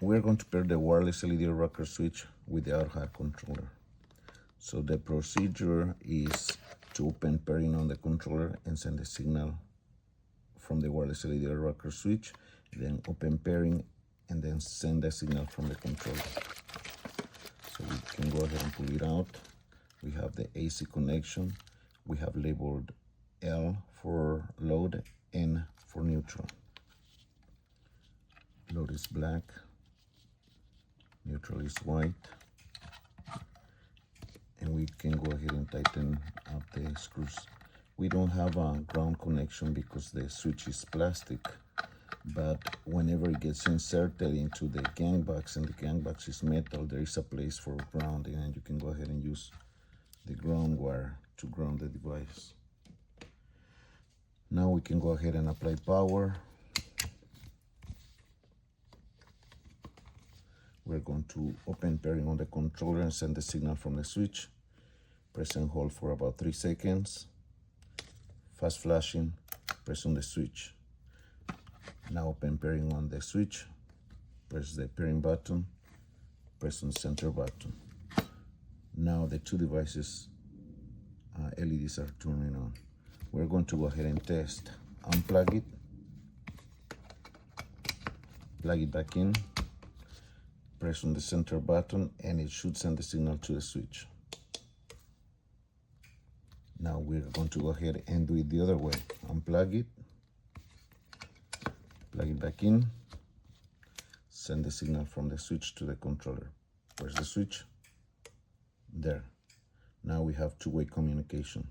we're going to pair the wireless LED rocker switch with the AutoHack controller. So the procedure is to open pairing on the controller and send the signal from the wireless LED rocker switch, then open pairing and then send the signal from the controller. So we can go ahead and pull it out. We have the AC connection. We have labeled L for load, N for neutral. Load is black, neutral is white, and we can go ahead and tighten up the screws. We don't have a ground connection because the switch is plastic, but whenever it gets inserted into the gang box and the gang box is metal, there is a place for grounding, and you can go ahead and use the ground wire to ground the device. Now we can go ahead and apply power. We're going to open pairing on the controller and send the signal from the switch. Press and hold for about 3 seconds. Fast flashing, press on the switch. Now open pairing on the switch. Press the pairing button, press on the center button. Now the two devices LEDs are turning on. We're going to go ahead and test. Unplug it, plug it back in, press on the center button, and it should send the signal to the switch. Now we're going to go ahead and do it the other way. Unplug it, plug it back in, send the signal from the switch to the controller. Where's the switch? There. Now we have two-way communication.